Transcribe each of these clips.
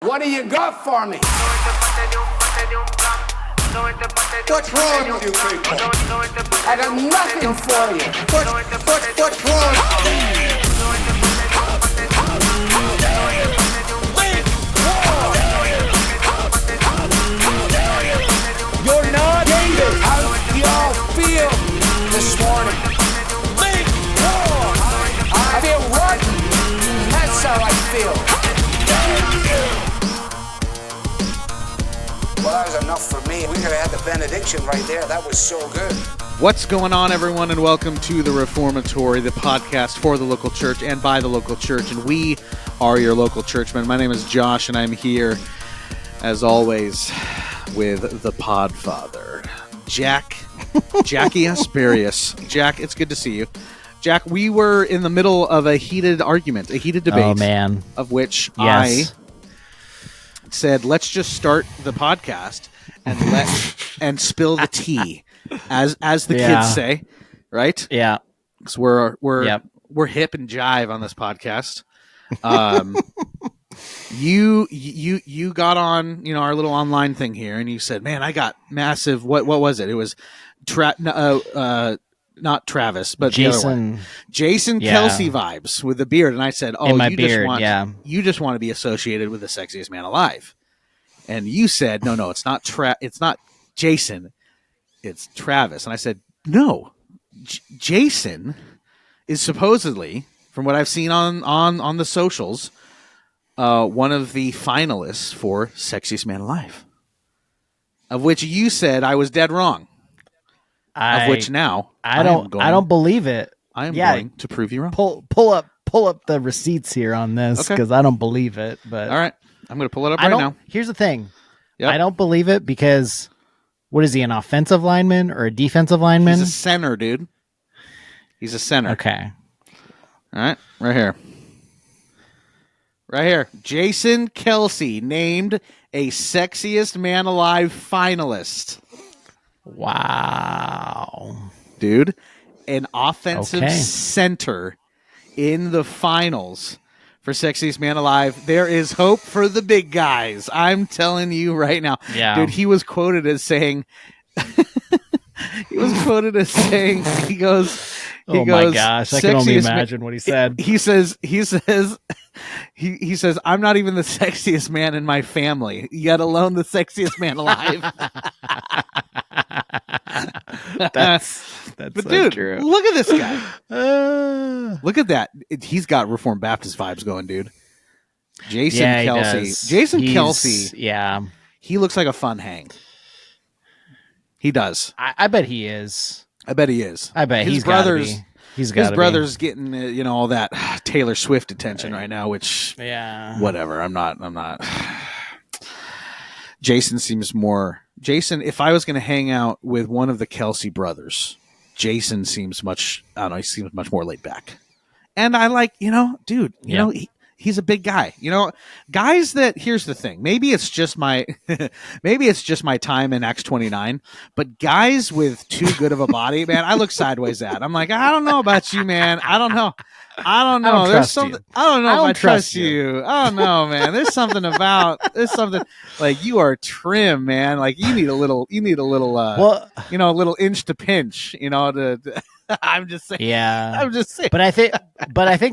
What do you got for me? What's wrong with you people? I got nothing for you. What's wrong? You're not David. How do y'all feel this morning? I feel rotten. That's how I feel. Well, that was enough for me. We could have had the benediction right there. That was so good. What's going on, everyone, and welcome to the Reformatory, the podcast for the local church and by the local church, and we are your local churchmen. My name is Josh, and I'm here, as always, with the Podfather, Jackie Asperius. Jack, it's good to see you. Jack, we were in the middle of a heated argument, a heated debate, oh, man. Of which Yes. I said, let's just start the podcast and spill the tea, as the kids say, right? Yeah. Because we're hip and jive on this podcast. You got on our little online thing here, and you said, "Man, I got massive." What was it? It was not Travis, but Jason. the other one. Jason Kelsey vibes with the beard, and I said, "Oh, you just want to be associated with the sexiest man alive." And you said, "No, it's not it's not Jason, it's Travis." And I said, "No, Jason is supposedly, from what I've seen on the socials, one of the finalists for Sexiest Man Alive." Of which you said I was dead wrong. Of which now I don't believe it. I am going to prove you wrong. Pull up the receipts here on this, because I don't believe it. But all right, I'm going to pull it up right now. Here's the thing. Yep. I don't believe it because what is he, an offensive lineman or a defensive lineman? He's a center, dude. He's a center. Okay. All right, right here. Jason Kelsey named a Sexiest Man Alive finalist. Wow. Dude, an offensive center in the finals for Sexiest Man Alive. There is hope for the big guys. I'm telling you right now. Yeah. Dude, he was quoted as saying, he goes, oh my gosh, I can only imagine what he said. He says, "I'm not even the sexiest man in my family, yet alone the sexiest man alive." That's but so dude, true. Look at this guy. Look at that. He's got Reformed Baptist vibes going, dude. Jason Kelsey. Jason Kelsey. Yeah. He looks like a fun hang. He does. I bet he is. I bet he is. I bet his brothers. His brother's getting all that Taylor Swift attention right now, which whatever. I'm not. Jason, if I was going to hang out with one of the Kelsey brothers, Jason seems much more laid back. And I like, he's a big guy. Guys that, here's the thing. Maybe it's just my time in Acts 29, but guys with too good of a body, man, I look sideways at. I'm like, I don't know about you, man. I don't know. There's something. I don't know if I trust you. I don't know, man. There's something like you are trim, man. Like you need a little, a little inch to pinch, I'm just saying. Yeah. I'm just saying. But I think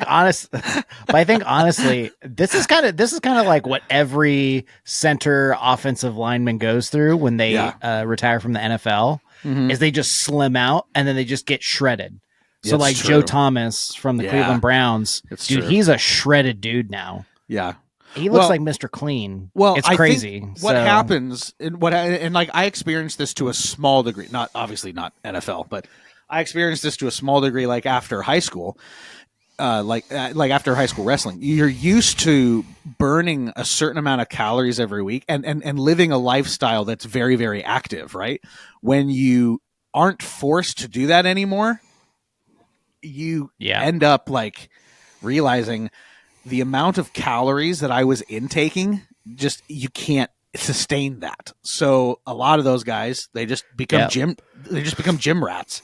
honestly, this is kind of like what every center offensive lineman goes through when they retire from the NFL, is they just slim out and then they just get shredded. So like true. Joe Thomas from the Cleveland Browns, true. He's a shredded dude now. Yeah. He looks like Mr. Clean. Well, it's crazy. Think what happens, and like I experienced this to a small degree, not NFL, but I experienced this to a small degree, like after high school, like after high school wrestling. You're used to burning a certain amount of calories every week, and living a lifestyle that's very, very active. Right? When you aren't forced to do that anymore, you end up like realizing the amount of calories that I was intaking. Just you can't sustain that. So a lot of those guys, they just become gym rats.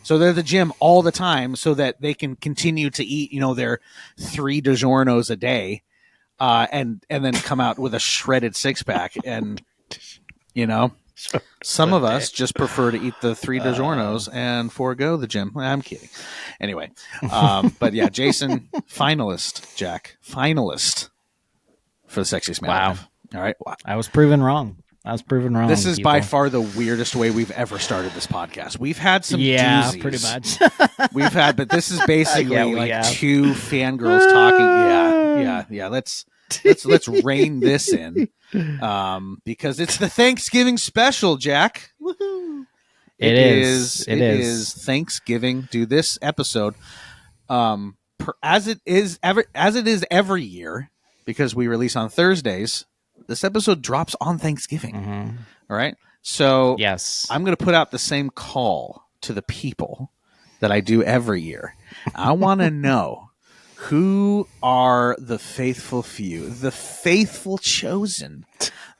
So they're at the gym all the time so that they can continue to eat, their 3 DiGiorno's a day and then come out with a shredded 6-pack. And some of us just prefer to eat the 3 DiGiorno's and forego the gym. I'm kidding. Anyway, but yeah, Jason, finalist for the Sexiest Man Alive. All right. Wow. I was proven wrong. This is by far the weirdest way we've ever started this podcast. We've had some doozies. Pretty much. But this is basically two fangirls talking. Yeah. Let's rein this in, because it's the Thanksgiving special, Jack. Woohoo! It is Thanksgiving. Do this episode, as it is every year, because we release on Thursdays. This episode drops on Thanksgiving. Mm-hmm. All right. So yes, I'm going to put out the same call to the people that I do every year. I want to know who are the faithful few, the faithful chosen,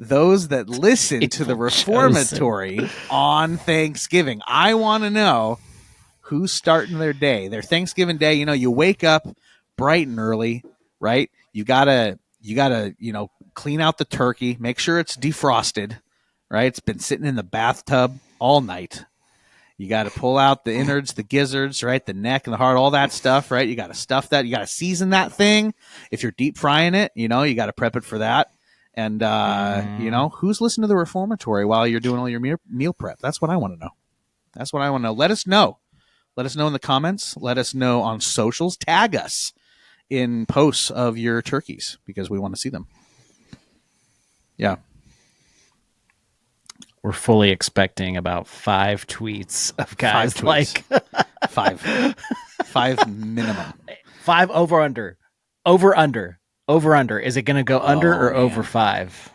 those that listen to the Reformatory on Thanksgiving. I want to know who's starting their day, their Thanksgiving day. You wake up bright and early, right? You gotta, clean out the turkey, make sure it's defrosted, right? It's been sitting in the bathtub all night. You got to pull out the innards, the gizzards, right? The neck and the heart, all that stuff, right? You got to stuff that. You got to season that thing. If you're deep frying it, you got to prep it for that. And, who's listening to the Reformatory while you're doing all your meal prep? That's what I want to know. Let us know. Let us know in the comments. Let us know on socials. Tag us in posts of your turkeys, because we want to see them. Yeah. We're fully expecting about 5 tweets of guys 5 tweets. 5 minimum. 5 over under. Is it going to go under or over 5?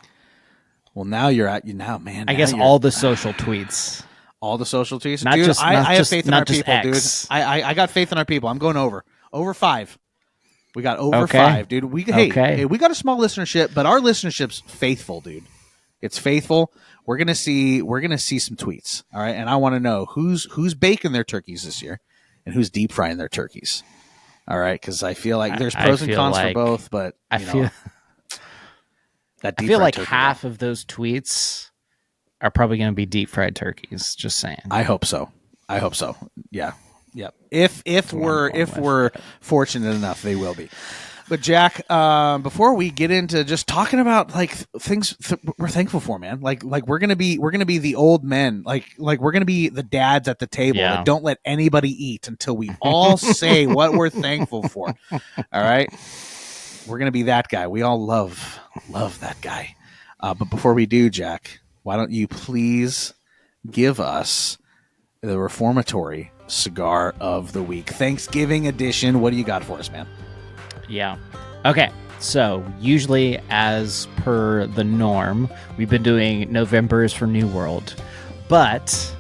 Well, now you're at man. I guess all the social tweets. All the social tweets. Not dude, just, I have faith in our people, X. dude. I got faith in our people. I'm going over 5. We got over 5, dude. Hey, we got a small listenership, but our listenership's faithful, dude. It's faithful. We're gonna see some tweets, all right. And I want to know who's baking their turkeys this year, and who's deep frying their turkeys, all right. Because I feel like there's pros and cons for both, but I feel like half of those tweets are probably going to be deep fried turkeys. Just saying. I hope so. Yeah. Yep. If we're fortunate enough, they will be. But Jack, before we get into just talking about like things we're thankful for, man, like we're gonna be the old men, like we're gonna be the dads at the table that don't let anybody eat until we all say what we're thankful for. All right, we're gonna be that guy. We all love that guy. But before we do, Jack, why don't you please give us the Reformatory cigar of the week, Thanksgiving edition? What do you got for us, man? Yeah. Okay. So usually, as per the norm, we've been doing Novembers for New World, but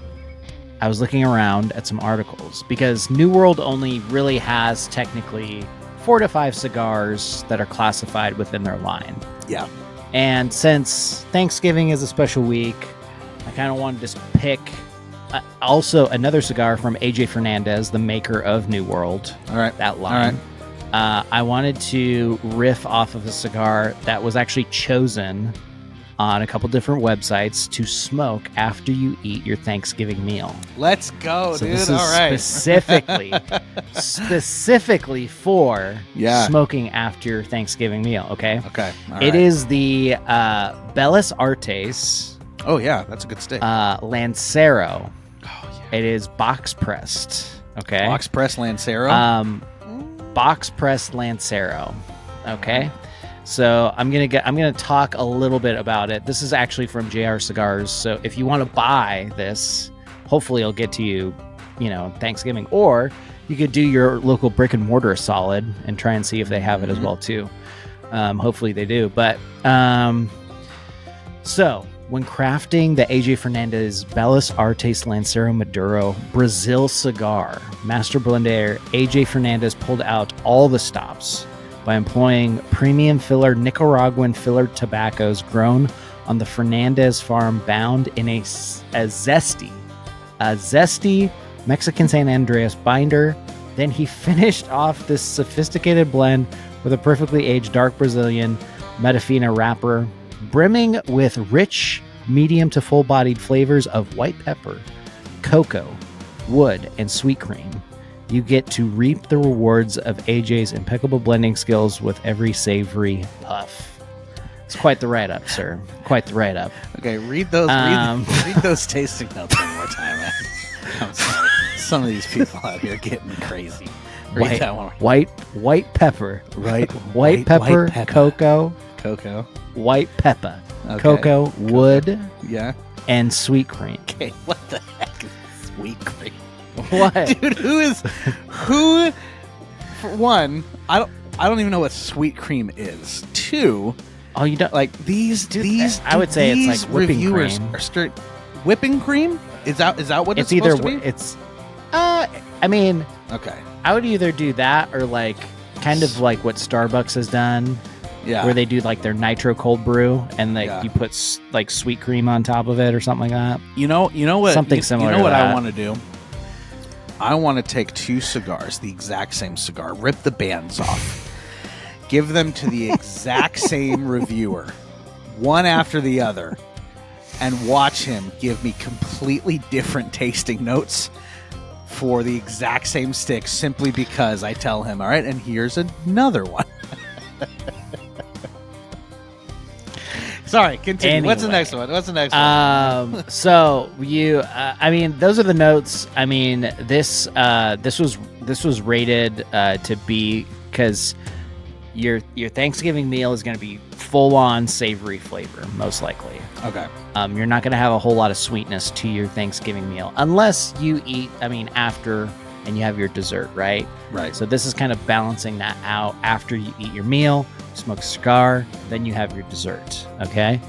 I was looking around at some articles because New World only really has technically 4 to 5 cigars that are classified within their line. Yeah. And since Thanksgiving is a special week, I kind of wanted to just pick also another cigar from AJ Fernandez, the maker of New World. All right. That line. All right. I wanted to riff off of a cigar that was actually chosen on a couple different websites to smoke after you eat your Thanksgiving meal. Let's go, so dude. This is all right. specifically for smoking after your Thanksgiving meal, okay? Okay. It is the Bellas Artes. Oh, yeah. That's a good stick. Lancero. Oh, yeah. It is box pressed, okay? Box pressed Lancero? Box pressed Lancero. Okay. So I'm gonna talk a little bit about it. This is actually from JR Cigars. So if you want to buy this, hopefully it'll get to you, Thanksgiving, or you could do your local brick and mortar solid and try and see if they have it as well too. Hopefully they do. But so when crafting the AJ Fernandez Bellas Artes Lancero Maduro Brazil cigar, Master Blender AJ Fernandez pulled out all the stops by employing premium filler Nicaraguan filler tobaccos grown on the Fernandez farm, bound in a zesty Mexican San Andreas binder. Then he finished off this sophisticated blend with a perfectly aged dark Brazilian Metafina wrapper, brimming with rich, medium to full-bodied flavors of white pepper, cocoa, wood, and sweet cream. You get to reap the rewards of AJ's impeccable blending skills with every savory puff. It's quite the write-up, sir. Quite the write-up. Okay, read those. Read those tasting notes one more time, man. I'm sorry. Some of these people out here getting crazy. Read that one. White pepper. Right. White pepper, cocoa, white pepper, Okay. cocoa, wood, Yeah. and sweet cream. Okay. What the heck is sweet cream? What? Dude, who? For one, I don't even know what sweet cream is. Two, Oh, you don't like these. I would say it's these like whipping reviewers cream. are straight whipping cream. Is that what it's either supposed to be? it's. I mean, Okay. I would either do that or like kind of like what Starbucks has done, Yeah. where they do like their nitro cold brew and like Yeah. you put like sweet cream on top of it or something like that. You know what? Something similar You know to what I that. want to do? I want to take two cigars, the exact same cigar, rip the bands off, give them to the exact same reviewer, one after the other, and watch him give me completely different tasting notes for the exact same stick, simply because I tell him, all right, and here's another one. Sorry, continue. What's the Anyway. next one? What's the next one? So you, I mean, those are the notes. I mean, this was rated to be, because your Thanksgiving meal is going to be full on savory flavor, most likely. Okay. You're not going to have a whole lot of sweetness to your Thanksgiving meal unless you eat, after, and you have your dessert, right? Right. So this is kind of balancing that out. After you eat your meal, smoke a cigar, then you have your dessert. Okay.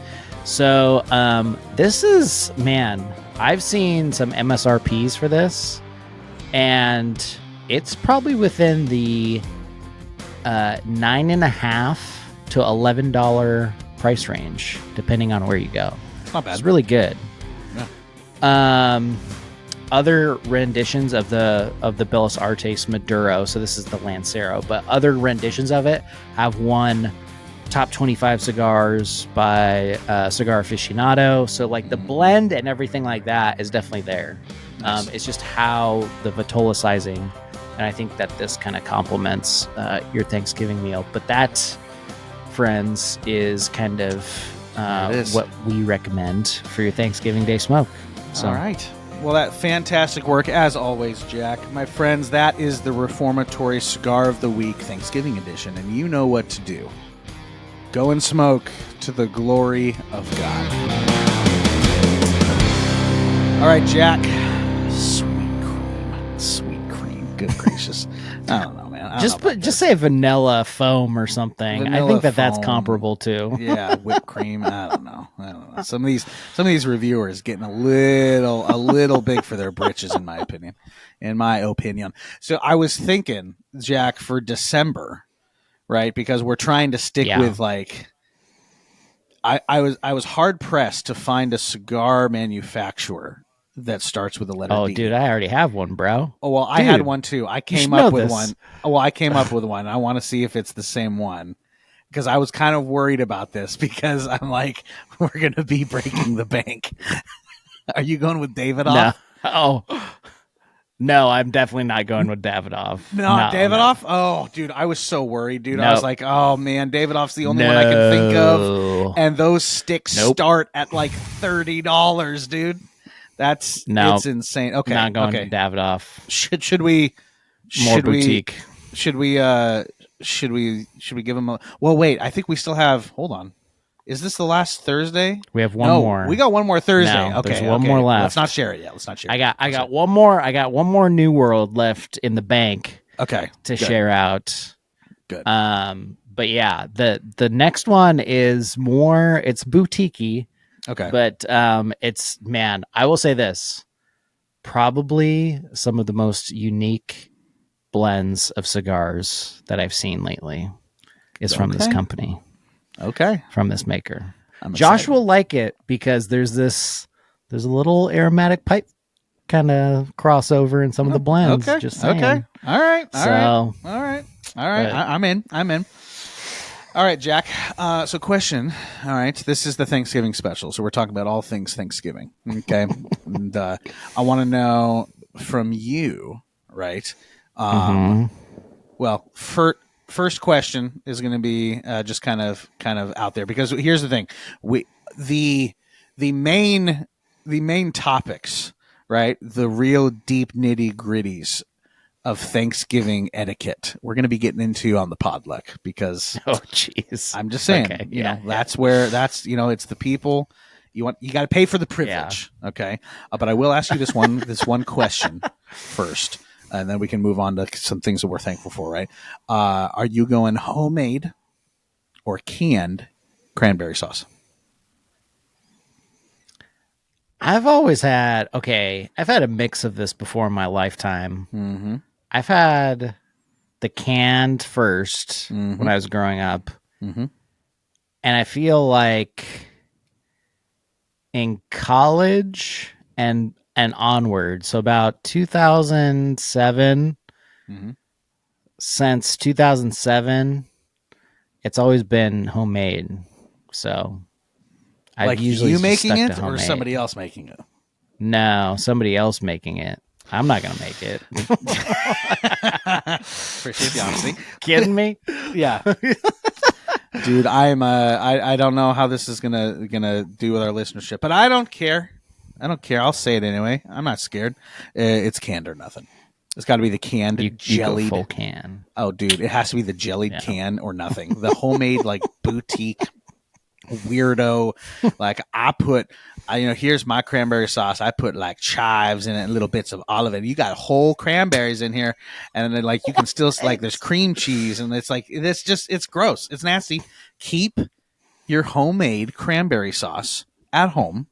So this is, man, I've seen some MSRPs for this, and it's probably within the $9.50 to $11 price range, depending on where you go. It's not bad. It's really good. Other renditions of the Belas Artes Maduro, so this is the Lancero, but other renditions of it have won top 25 cigars by Cigar Aficionado. So like the blend and everything like that is definitely there. Nice. It's just how the Vitola sizing, and I think that this kind of complements your Thanksgiving meal. But that, friends, is kind of It is. what we recommend for your Thanksgiving Day smoke. So, All right. Well, that fantastic work, as always, Jack. My friends, that is the Reformatory Cigar of the Week, Thanksgiving edition, and you know what to do. Go and smoke to the glory of God. All right, Jack. Sweet cream. Good gracious. I don't know, man. I don't know about just say vanilla foam or something. I Vanilla think that's foam. comparable too. Yeah, whipped cream. I don't know. Some of these reviewers getting a little big for their britches, in my opinion. So I was thinking, Jack, for December, right? Because we're trying to stick with like. I was hard pressed to find a cigar manufacturer that starts with the letter Oh, D. dude, I already have one, bro. Oh, well, I Dude, had one too. I came should know up with this. one. Oh, well, I came up with one. I want to see if it's the same one, because I was kind of worried about this, because I'm like, we're going to be breaking the bank. Are you going with Davidoff? No. Oh. No, I'm definitely not going with Davidoff. No, Davidoff? Oh, dude, I was so worried, dude. I was like, oh, man, Davidoff's the only one I can think of. And those sticks start at like $30, dude. It's insane. Okay. Not going to Davidoff. Should we More boutique. Should we give him a? Well, wait. I think we still have. Hold on. Is this the last Thursday? We have one No, more. We got one more Thursday. No, Okay, there's one more left. Let's not share it yet. Let's not share. I got one more. I got one more New World left in the bank. Okay. To good. share out. Good. But yeah, the next one is more. It's boutique-y. Okay. But it's, man, I will say this. Probably some of the most unique blends of cigars that I've seen lately is from this company. Okay. From this maker. I'm Josh excited. will like it because there's a little aromatic pipe kind of crossover in some of the blends. Okay. Just saying. Okay. All right. So, All right. I'm in. All right, Jack. So question. All right. This is the Thanksgiving special. So we're talking about all things Thanksgiving. Okay. And I want to know from you, right? Well, first question is going to be just kind of out there, because here's the thing: the main topics, right? The real deep nitty gritties of Thanksgiving etiquette we're going to be getting into on the Podluck, because jeez, I'm just saying, okay, you know, that's where it's the people you got to pay for the privilege. Yeah. Okay. But I will ask you this one question first, and then we can move on to some things that we're thankful for, right? Are you going homemade or canned cranberry sauce? I've had a mix of this before in my lifetime. Mm-hmm. I've had the canned first when I was growing up. Mm-hmm. And I feel like in college and onward, so about 2007, since 2007, it's always been homemade. So I've usually you making it or somebody else making it? No, somebody else making it. I'm not going to make it. Appreciate the honesty. Kidding me? Yeah. Dude, I don't know how this is gonna do with our listenership, but I don't care. I'll say it anyway. I'm not scared. It's canned or nothing. It's got to be the canned jellied full can. Oh, dude, it has to be the jellied can or nothing. The homemade like boutique weirdo. Like here's my cranberry sauce. I put like chives in it and little bits of olive oil. You got whole cranberries in here, and then like you can still like there's cream cheese, and it's gross. It's nasty. Keep your homemade cranberry sauce at home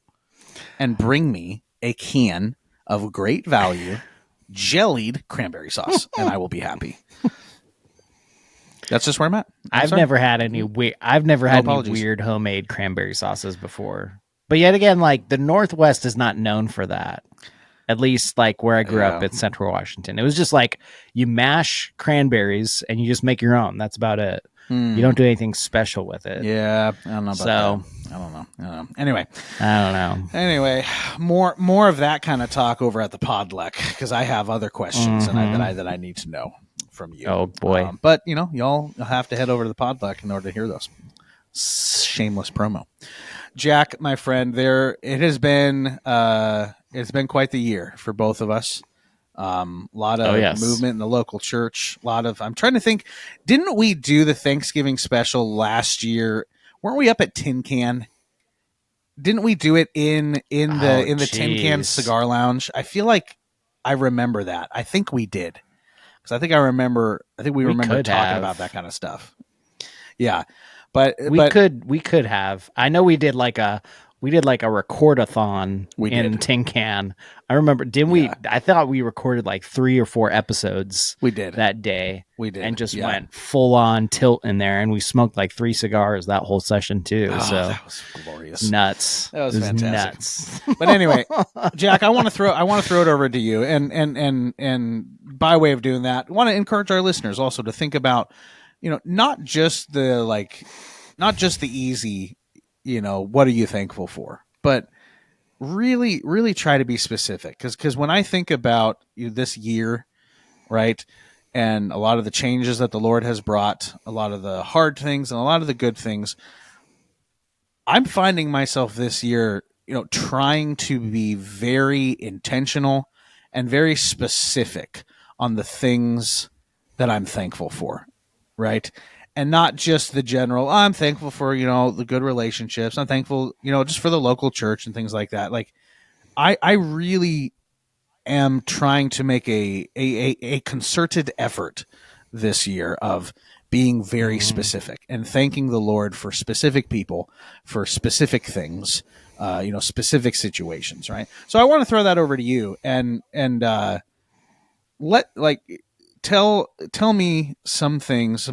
and bring me a can of great value jellied cranberry sauce, and I will be happy. That's just where I'm at. I've never had any weird homemade cranberry sauces before. But yet again, like the Northwest is not known for that. At least like where I grew up in Central Washington. It was just like you mash cranberries and you just make your own. That's about it. You don't do anything special with it. Yeah, I don't know about that. I don't know. Anyway. I don't know. Anyway, more of that kind of talk over at the Podluck, because I have other questions that I need to know from you. Oh boy. But y'all have to head over to the Podluck in order to hear those. Shameless promo. Jack, my friend, it has been quite the year for both of us. A lot of movement in the local church. I'm trying to think. Didn't we do the Thanksgiving special last year? Weren't we up at Tin Can? Didn't we do it in the Tin Can Cigar Lounge? I feel like I remember that. I think we did. Because I think we remember talking about that kind of stuff. Yeah. But we could have. I know we did like a record-a-thon in Tin Can. I remember, didn't we? I thought we recorded like 3 or 4 episodes. We did that day. We did, and just went full on tilt in there, and we smoked like 3 cigars that whole session too. Oh, so that was glorious. Nuts. That was fantastic. Nuts. But anyway, Jack, I want to throw it over to you, and by way of doing that, I want to encourage our listeners also to think about, not just the easy, what are you thankful for, but really, really try to be specific. Because when I think about this year, right, and a lot of the changes that the Lord has brought, a lot of the hard things and a lot of the good things, I'm finding myself this year, trying to be very intentional and very specific on the things that I'm thankful for, right? And not just the general, I'm thankful for, the good relationships. I'm thankful, just for the local church and things like that. Like, I really am trying to make a concerted effort this year of being very specific and thanking the Lord for specific people, for specific things, specific situations, right? So I want to throw that over to you and tell me some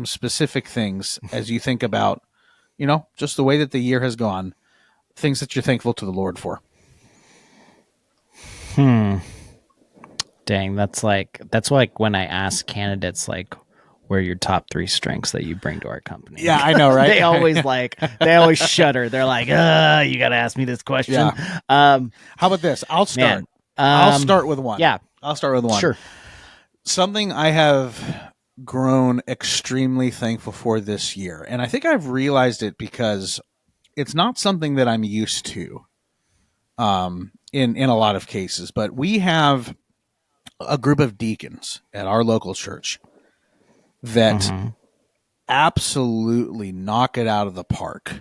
specific things as you think about, just the way that the year has gone, things that you're thankful to the Lord for. Dang, that's like when I ask candidates, like, what are your top 3 strengths that you bring to our company? Yeah, I know, right? They always shudder. They're like, you got to ask me this question. Yeah. How about this? I'll start. Man, I'll start with one. Yeah. I'll start with one. Sure. Something I have grown extremely thankful for this year. And I think I've realized it because it's not something that I'm used to in a lot of cases. But we have a group of deacons at our local church that absolutely knock it out of the park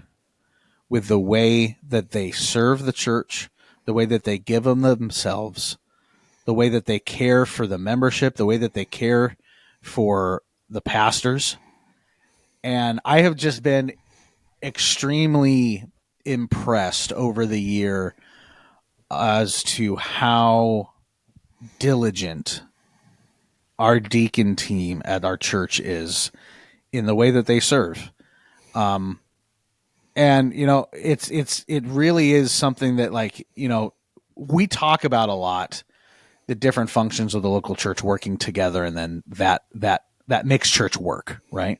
with the way that they serve the church, the way that they give them themselves, the way that they care for the membership, the way that they care for the pastors. And I have just been extremely impressed over the year as to how diligent our deacon team at our church is in the way that they serve. And, it really is something that, like, we talk about a lot, the different functions of the local church working together, and then that makes church work, right?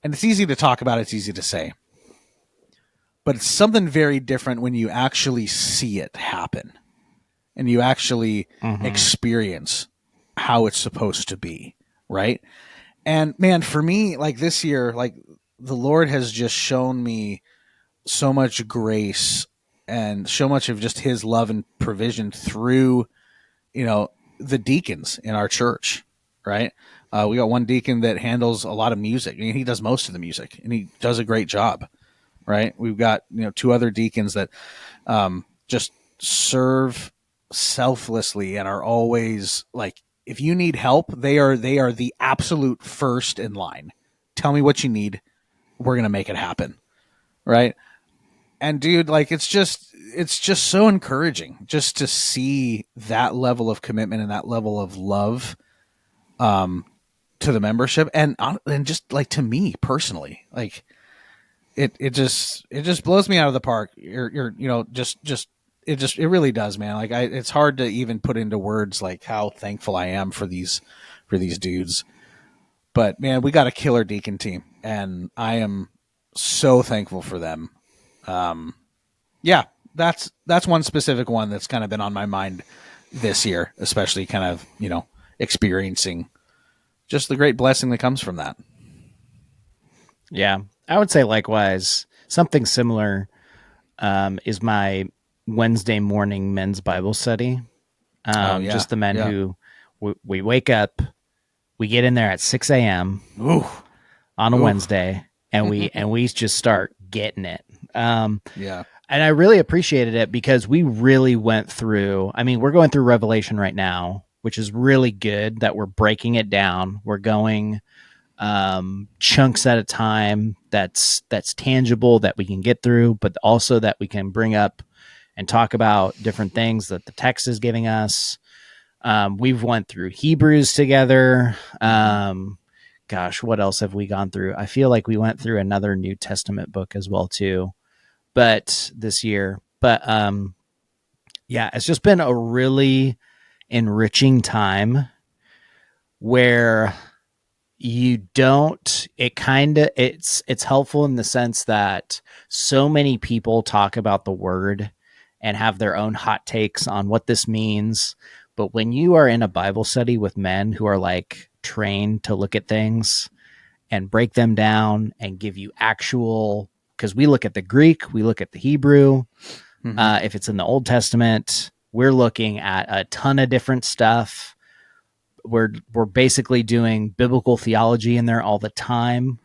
And it's easy to talk about, it's easy to say. But it's something very different when you actually see it happen and you actually experience how it's supposed to be, right? And man, for me, like this year, like the Lord has just shown me so much grace and so much of just his love and provision through, the deacons in our church, right? We got one deacon that handles a lot of music. I mean, he does most of the music and he does a great job, right? We've got, 2 other deacons that just serve selflessly and are always like, if you need help, they are the absolute first in line. Tell me what you need. We're going to make it happen. Right. And dude, like, it's just so encouraging just to see that level of commitment and that level of love, to the membership and just like to me personally, like it just blows me out of the park. It really does, man. Like it's hard to even put into words like how thankful I am for these dudes. But man, we got a killer deacon team and I am so thankful for them. Yeah, that's one specific one that's kind of been on my mind this year, especially kind of, experiencing just the great blessing that comes from that. Yeah, I would say likewise. Something similar is my Wednesday morning men's Bible study. Just the men who we wake up, we get in there at 6 a.m. on a Wednesday, and we just start getting it. And I really appreciated it because we really went through. I mean, we're going through Revelation right now, which is really good that we're breaking it down. We're going chunks at a time that's tangible that we can get through, but also that we can bring up and talk about different things that the text is giving us. We've went through Hebrews together. Gosh, what else have we gone through? I feel like we went through another New Testament book as well too, but this year. But yeah, it's just been a really enriching time where it's helpful in the sense that so many people talk about the word and have their own hot takes on what this means. But when you are in a Bible study with men who are like trained to look at things and break them down and give you actual, because we look at the Greek, we look at the Hebrew. If it's in the Old Testament, we're looking at a ton of different stuff. We're basically doing biblical theology in there all the time.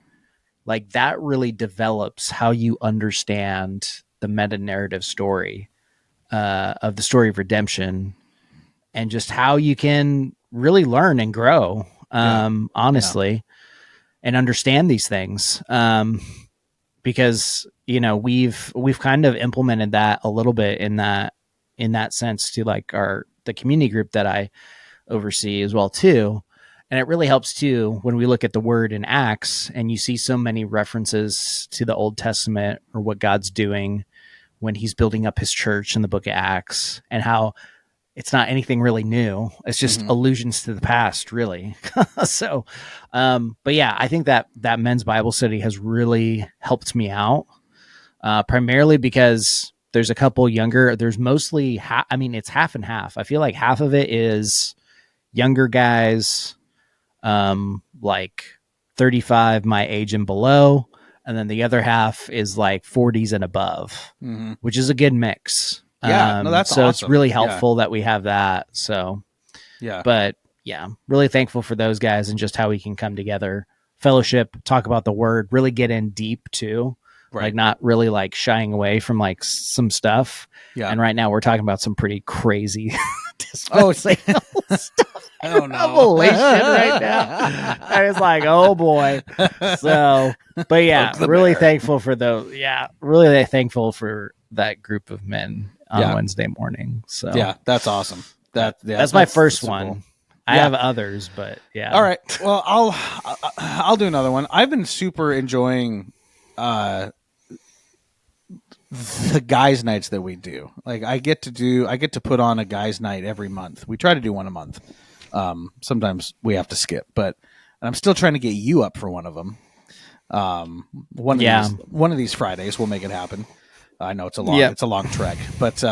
Like that really develops how you understand the meta-narrative story of the story of redemption and just how you can really learn and grow, honestly, and understand these things. Because, we've kind of implemented that a little bit in that sense to like the community group that I oversee as well too. And it really helps too when we look at the word in Acts and you see so many references to the Old Testament or what God's doing when he's building up his church in the book of Acts, and how it's not anything really new. It's just allusions to the past, really. So, but yeah, I think that men's Bible study has really helped me out, primarily because there's a couple younger, there's mostly, it's half and half. I feel like half of it is younger guys, like 35, my age and below. And then the other half is like 40s and above, which is a good mix. Yeah, no, that's so awesome. It's really helpful that we have that. So, yeah, but yeah, really thankful for those guys and just how we can come together, fellowship, talk about the word, really get in deep too. Right. Like not really like shying away from like some stuff. Yeah. And right now we're talking about some pretty crazy stuff. Oh no. Revelation right now. I was like, oh boy. So, but yeah, really thankful for those. Yeah. Really thankful for that group of men on Wednesday morning. So yeah, that's awesome. That's my first one. Cool. I have others, but yeah. All right. Well, I'll do another one. I've been super enjoying, the guys' nights that we do. Like I get to put on a guys' night every month. We try to do one a month. Sometimes we have to skip, but I'm still trying to get you up for one of them. One of these Fridays we'll make it happen. I know it's a long trek, but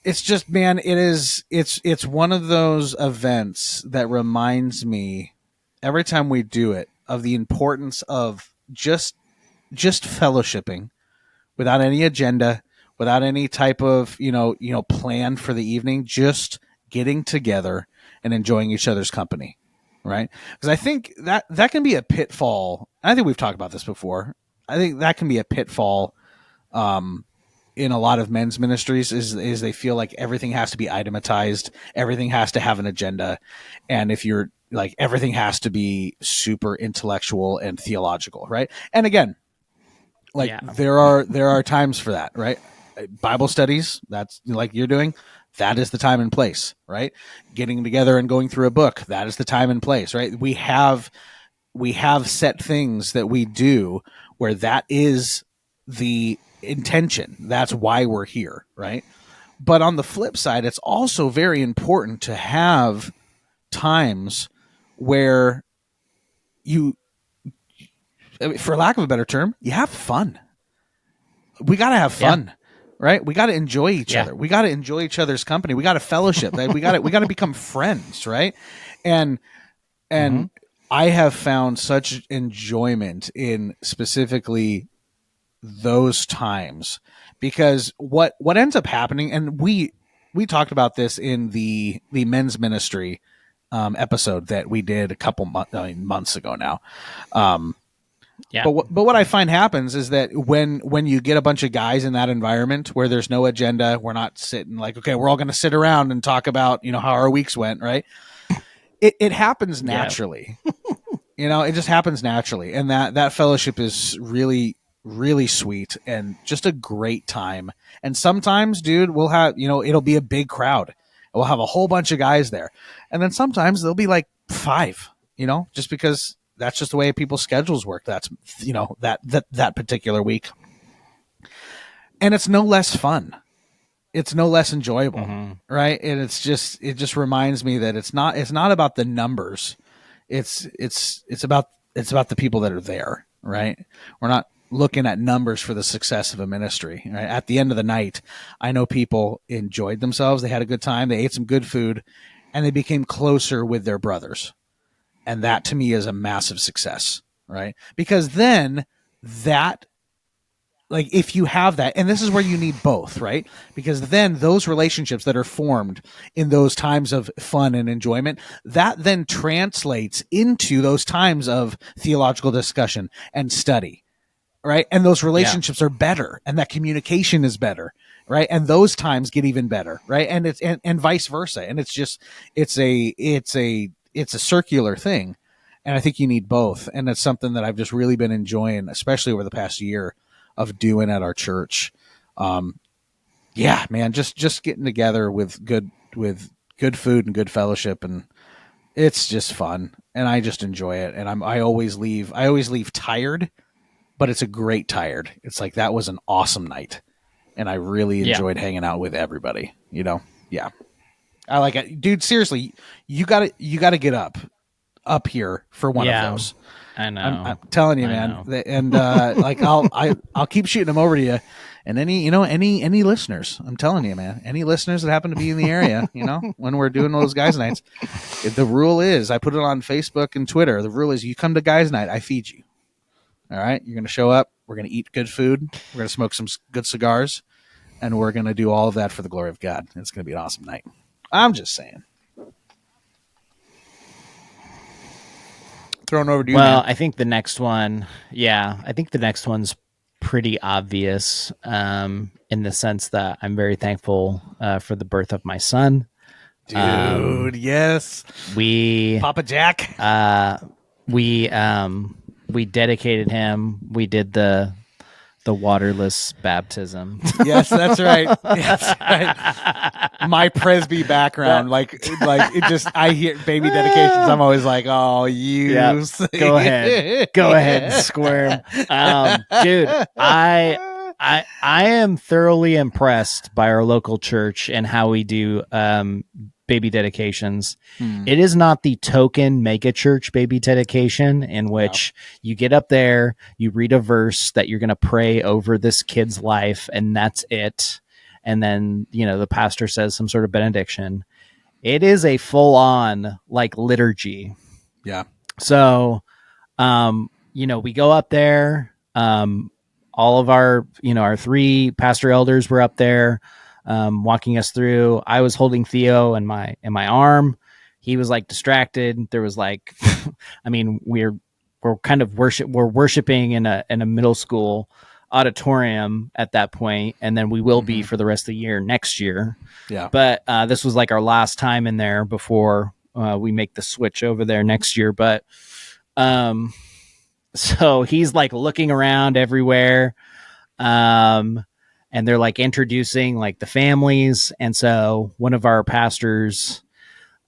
it's just, man, it's one of those events that reminds me every time we do it of the importance of just fellowshipping without any agenda, without any type of, plan for the evening, just getting together and enjoying each other's company. Right. Because I think that can be a pitfall. I think we've talked about this before. I think that can be a pitfall, in a lot of men's ministries is they feel like everything has to be itematized. Everything has to have an agenda. And if you're like, everything has to be super intellectual and theological. Right. And again, there are times for that, right? Bible studies, that's like you're doing, that is the time and place, right? Getting together and going through a book, that is the time and place, right? We have set things that we do where that is the intention. That's why we're here, right? But on the flip side, it's also very important to have times where you, for lack of a better term, you have fun. We got to have fun, right? We got to enjoy each other. We got to enjoy each other's company. We got to fellowship. We got to become friends, right? And I have found such enjoyment in specifically those times because what ends up happening, and we talked about this in the men's ministry episode that we did a couple months ago now. But what I find happens is that when you get a bunch of guys in that environment where there's no agenda, we're not sitting like, okay, we're all going to sit around and talk about, how our weeks went, right? It happens naturally. It just happens naturally. And that fellowship is really, really sweet and just a great time. And sometimes, dude, we'll have, it'll be a big crowd. We'll have a whole bunch of guys there. And then sometimes there'll be like 5, just because that's just the way people's schedules work. That's, that particular week. And it's no less fun. It's no less enjoyable. Right. And it just reminds me that it's not about the numbers. It's about the people that are there. Right. We're not looking at numbers for the success of a ministry. Right? At the end of the night, I know people enjoyed themselves. They had a good time. They ate some good food and they became closer with their brothers. And that to me is a massive success, right? Because then if you have that, and this is where you need both, right? Because then those relationships that are formed in those times of fun and enjoyment, that then translates into those times of theological discussion and study, right? And those relationships are better and that communication is better, right? And those times get even better, right? And it's, and vice versa. And it's just, it's a circular thing. And I think you need both. And it's something that I've just really been enjoying, especially over the past year of doing at our church. Man, just getting together with good food and good fellowship. And it's just fun. And I just enjoy it. And I always leave tired, but it's a great tired. It's like, that was an awesome night. And I really enjoyed hanging out with everybody, Yeah. I like it. Dude, seriously, you gotta get up here for one of those. I know. I'm telling you, man. And like I'll keep shooting them over to you. And any listeners, I'm telling you, man, any listeners that happen to be in the area, when we're doing those guys' nights, the rule is I put it on Facebook and Twitter. The rule is you come to guys' night, I feed you. All right, you're going to show up. We're going to eat good food. We're going to smoke some good cigars, and we're going to do all of that for the glory of God. It's going to be an awesome night. I'm just saying. Throwing over to you. Well, man. I think the next one, one's pretty obvious in the sense that I'm very thankful for the birth of my son. Dude, yes. Papa Jack. We dedicated him. We did the waterless baptism. Yes, that's right. That's right. My Presby background, like it just, I hear baby dedications. I'm always like, oh, you. Yep. Go ahead, squirm, dude. I am thoroughly impressed by our local church and how we do baby dedications. It is not the token mega church baby dedication in which you get up there, you read a verse that you're going to pray over this kid's life, and that's it. And then, the pastor says some sort of benediction. It is a full on like liturgy. Yeah. So, we go up there, all of our, our 3 pastor elders were up there, walking us through. I was holding Theo in my arm. He was like distracted. There was like, we're worshiping in a middle school auditorium at that point, and then we will be for the rest of the year next year. Yeah. But this was like our last time in there before we make the switch over there next year. But so he's like looking around everywhere. And they're like introducing like the families. And so one of our pastors,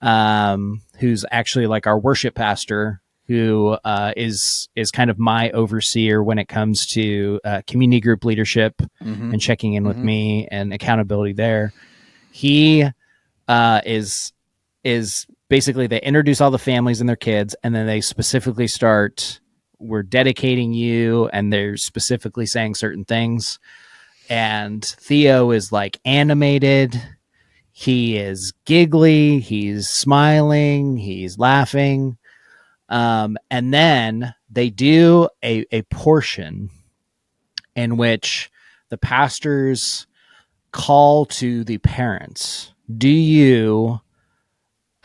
who's actually like our worship pastor, who is kind of my overseer when it comes to community group leadership and checking in with me and accountability there. He is basically, they introduce all the families and their kids, and then they specifically start, we're dedicating you, and they're specifically saying certain things. And Theo is like animated. He is giggly. He's smiling. He's laughing. And then they do a portion in which the pastors call to the parents. Do you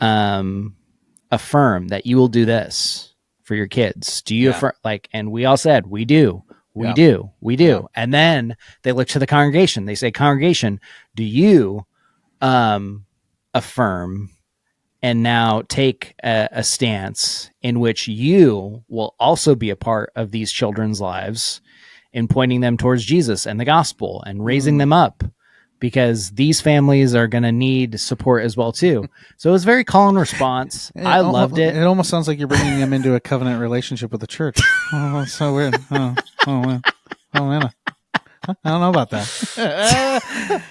affirm that you will do this for your kids? Do you affirm, and we all said, we do. We do. Yeah. And then they look to the congregation. They say, congregation, do you affirm and now take a stance in which you will also be a part of these children's lives in pointing them towards Jesus and the gospel and raising them up, because these families are going to need support as well too. So it was very call and response. I loved it. It almost sounds like you're bringing them into a covenant relationship with the church. Oh, that's so weird. Man. I don't know about that.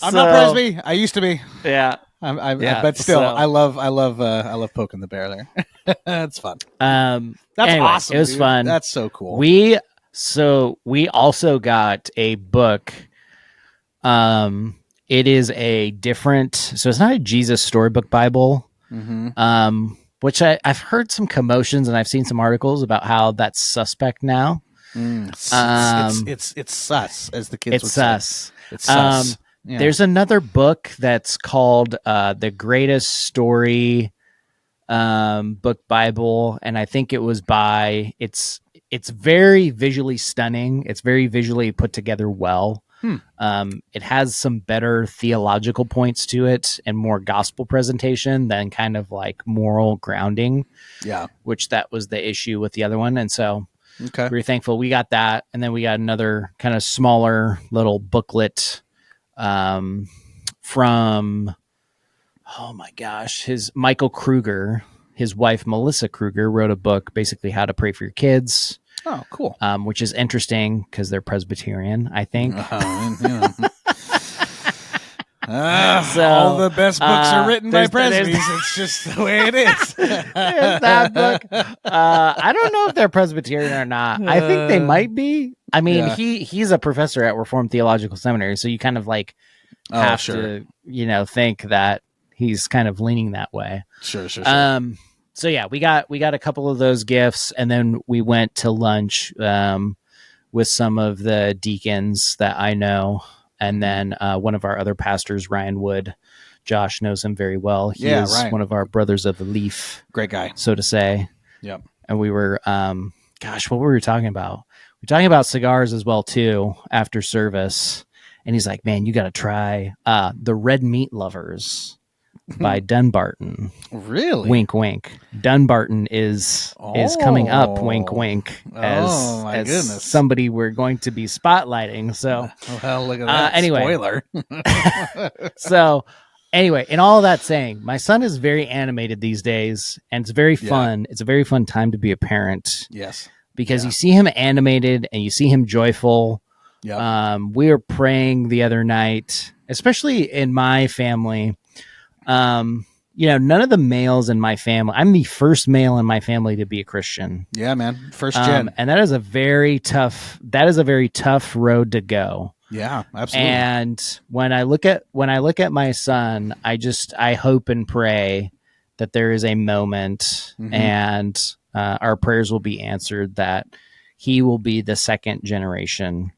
I'm not Presby. I used to be. Yeah. But still, I love poking the bear there. It's fun. That's awesome. It was fun. That's so cool. We also got a book. It is a different, so it's not a Jesus Storybook Bible, which I've heard some commotions and I've seen some articles about how that's suspect now. It's sus, as the kids would sus. say. It's sus. Yeah. There's another book that's called The Greatest Story Book Bible, and I think it was by, it's very visually stunning. It's very visually put together well. It has some better theological points to it and more gospel presentation than kind of like moral grounding. Yeah. Which that was the issue with the other one. And so we were thankful we got that. And then we got another kind of smaller little booklet from, oh my gosh, his Michael Kruger, his wife, Melissa Kruger, wrote a book, basically how to pray for your kids. Oh, cool. Which is interesting because they're Presbyterian, I think. All the best books are written by there's- presbyes. It's just the way it is. There's that book. I don't know if they're Presbyterian or not. I think they might be. I mean, Yeah. he's a professor at Reformed Theological Seminary, so you kind of like have to, think that he's kind of leaning that way. Sure. So yeah, we got a couple of those gifts, and then we went to lunch with some of the deacons that I know, and then one of our other pastors, Ryan Wood. Josh knows him very well. He is Ryan. one of our brothers of the leaf, Great guy. so to say. Yep. And we were, what were we talking about? We were talking about cigars as well too after service. And he's like, "Man, you got to try the Red Meat Lovers by Dunbarton." Really? Wink, wink. Dunbarton is coming up. Wink, wink. As, Oh, my as goodness. somebody we're going to be spotlighting. So, Well, look at that. Anyway. Spoiler. Anyway, in all that saying, my son is very animated these days, and it's very fun. It's a very fun time to be a parent Yes. because you see him animated and you see him joyful. Yeah. We were praying the other night, especially in my family. None of the males in my family, I'm the first male in my family to be a Christian. Yeah, man. First gen. And that is a very tough road to go. Yeah, absolutely. And when I look at my son, I hope and pray that there is a moment and our prayers will be answered, that he will be the second generation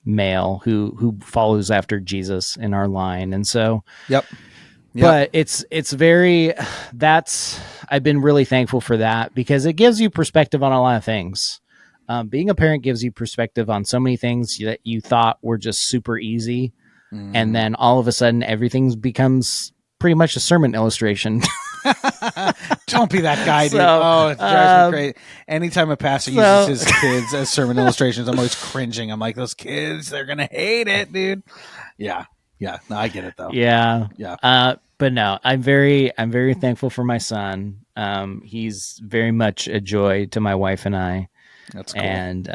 male who follows after Jesus in our line. And so, but it's very, I've been really thankful for that because it gives you perspective on a lot of things. Being a parent gives you perspective on so many things that you thought were just super easy. And then all of a sudden everything becomes pretty much a sermon illustration. Don't be that guy, dude. So, It drives me crazy. Anytime a pastor uses his kids as sermon illustrations, I'm always cringing. I'm like, those kids, they're going to hate it, dude. Yeah. No, I get it though. Yeah. Yeah. But no, I'm very thankful for my son. He's very much a joy to my wife and I. That's cool. And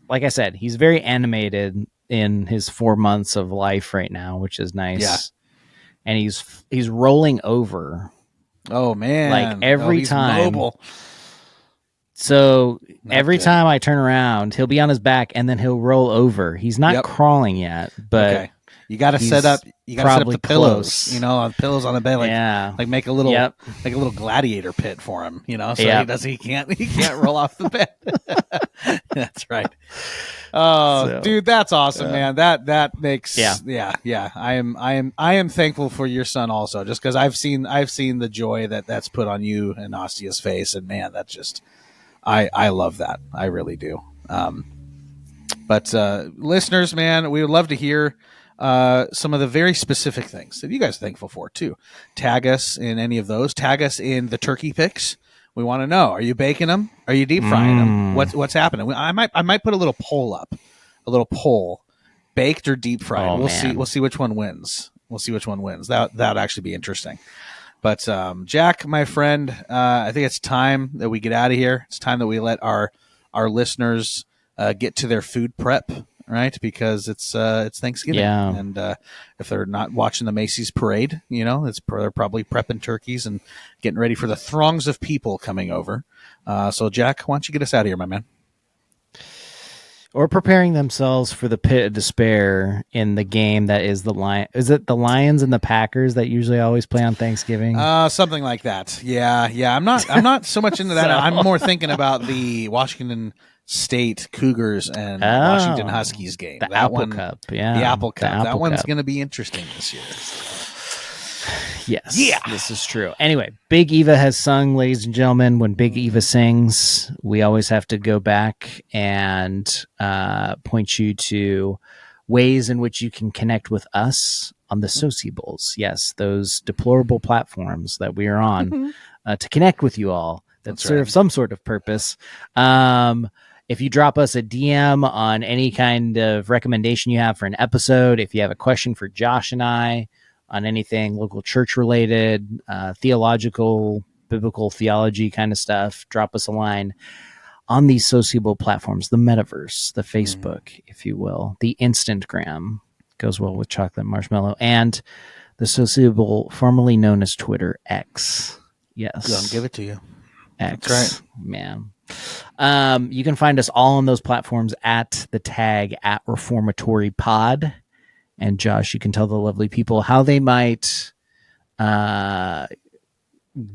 like I said, he's very animated in his 4 months of life right now, which is nice. Yeah. And he's rolling over. Oh man. Like every he's time. Mobile. So Not every good. time I turn around, he'll be on his back and then he'll roll over. He's not crawling yet, but Okay. You got to he's set up. You got to set up probably the pillows. close. On pillows on the bed. Like, yeah. like make a little, Yep. like a little gladiator pit for him. So Yep. he can't roll off the bed. That's right. Oh, So, dude, that's awesome, man. That makes, Yeah. yeah. I am thankful for your son also, just because I've seen the joy that's put on you and Astia's face, and man, that's just, I love that. I really do. But listeners, man, we would love to hear some of the very specific things that you guys are thankful for too. Tag us in any of those. Tag us in the turkey pics. We want to know: are you baking them? Are you deep frying them? What's happening? I might put a little poll up, baked or deep fried. Oh, We'll man. see. We'll see which one wins. That'd actually be interesting. But Jack, my friend, I think it's time that we get out of here. It's time that we let our listeners get to their food prep. Right, because it's Thanksgiving, and if they're not watching the Macy's parade, they're probably prepping turkeys and getting ready for the throngs of people coming over. So, Jack, why don't you get us out of here, my man? Or preparing themselves for the pit of despair in the game that is the Lion. Is it the Lions and the Packers that usually always play on Thanksgiving? Something like that. Yeah. I'm not so much into that. I'm more thinking about the Washington State Cougars and Washington Huskies game. The Apple Cup. Yeah. The Apple Cup. That one's Cup. going to be interesting this year. Yes. Yeah. This is true. Anyway, Big Eva has sung, ladies and gentlemen. When Big Eva sings, we always have to go back and point you to ways in which you can connect with us on the Sociables. Yes, those deplorable platforms that we are on to connect with you all that serve some sort of purpose. If you drop us a DM on any kind of recommendation you have for an episode, if you have a question for Josh and I on anything local church related, theological, biblical theology kind of stuff, drop us a line on these sociable platforms, the metaverse, the Facebook, if you will, the Instagram. Goes well with chocolate marshmallow. And the sociable, formerly known as Twitter, X. Yes. I'll give it to you. X. That's right. Man. You can find us all on those platforms at the tag at Reformatory Pod. And Josh, you can tell the lovely people how they might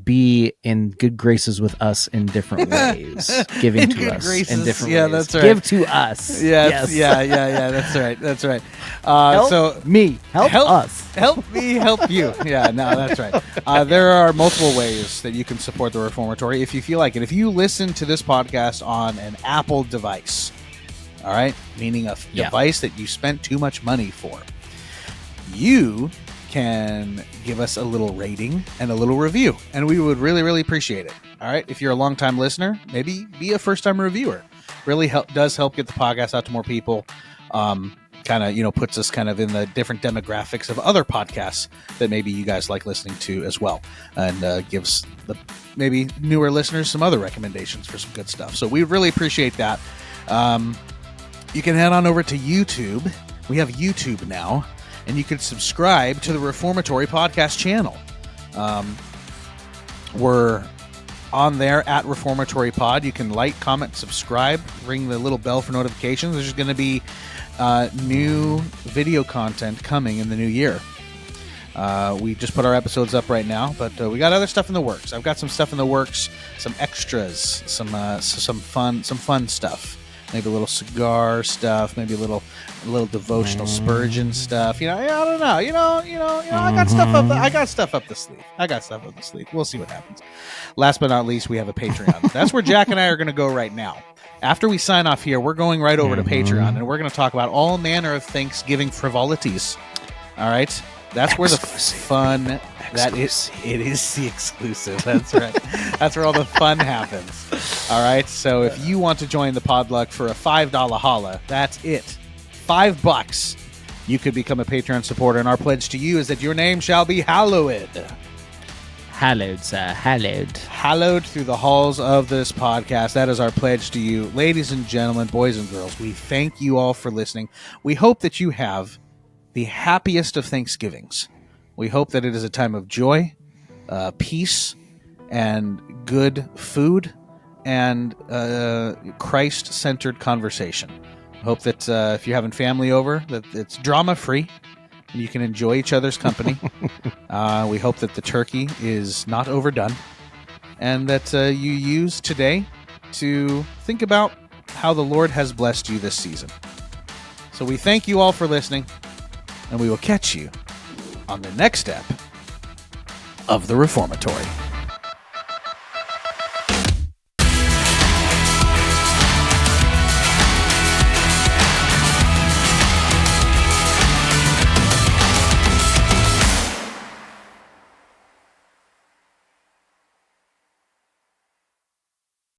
be in good graces with us in different ways, giving to us in different ways. That's right. Give to us. Yes. Yeah. That's right. Help So me. Help us. Help me, help you. Yeah, no, that's right. There are multiple ways that you can support the Reformatory if you feel like it. If you listen to this podcast on an Apple device, all right, meaning a device that you spent too much money for, you can give us a little rating and a little review, and we would really, really appreciate it. All right, if you're a long-time listener, maybe be a first-time reviewer. Really does help get the podcast out to more people. Kind of, puts us kind of in the different demographics of other podcasts that maybe you guys like listening to as well, and gives the maybe newer listeners some other recommendations for some good stuff. So we really appreciate that. You can head on over to YouTube. We have YouTube now. And you can subscribe to the Reformatory Podcast channel. We're on there at Reformatory Pod. You can like, comment, subscribe, ring the little bell for notifications. There's going to be new video content coming in the new year. We just put our episodes up right now, but we got other stuff in the works. I've got some stuff in the works, some extras, some fun stuff. Maybe a little cigar stuff, maybe a little devotional Spurgeon stuff. I don't know. I got stuff up. I got stuff up the sleeve. We'll see what happens. Last but not least, we have a Patreon. That's where Jack and I are going to go right now. After we sign off here, we're going right over to Patreon, and we're going to talk about all manner of Thanksgiving frivolities. All right, that's where the fun. That is, it is the exclusive. That's right. That's where all the fun happens. All right. So if you want to join the Podluck for a $5 holla, that's it. $5. You could become a Patreon supporter, and our pledge to you is that your name shall be hallowed. Hallowed, sir. Hallowed. Hallowed through the halls of this podcast. That is our pledge to you. Ladies and gentlemen, boys and girls, we thank you all for listening. We hope that you have the happiest of Thanksgivings. We hope that it is a time of joy, peace, and good food, and Christ-centered conversation. Hope that if you're having family over, that it's drama-free, and you can enjoy each other's company. We hope that the turkey is not overdone, and that you use today to think about how the Lord has blessed you this season. So we thank you all for listening, and we will catch you on the next step of the Reformatory.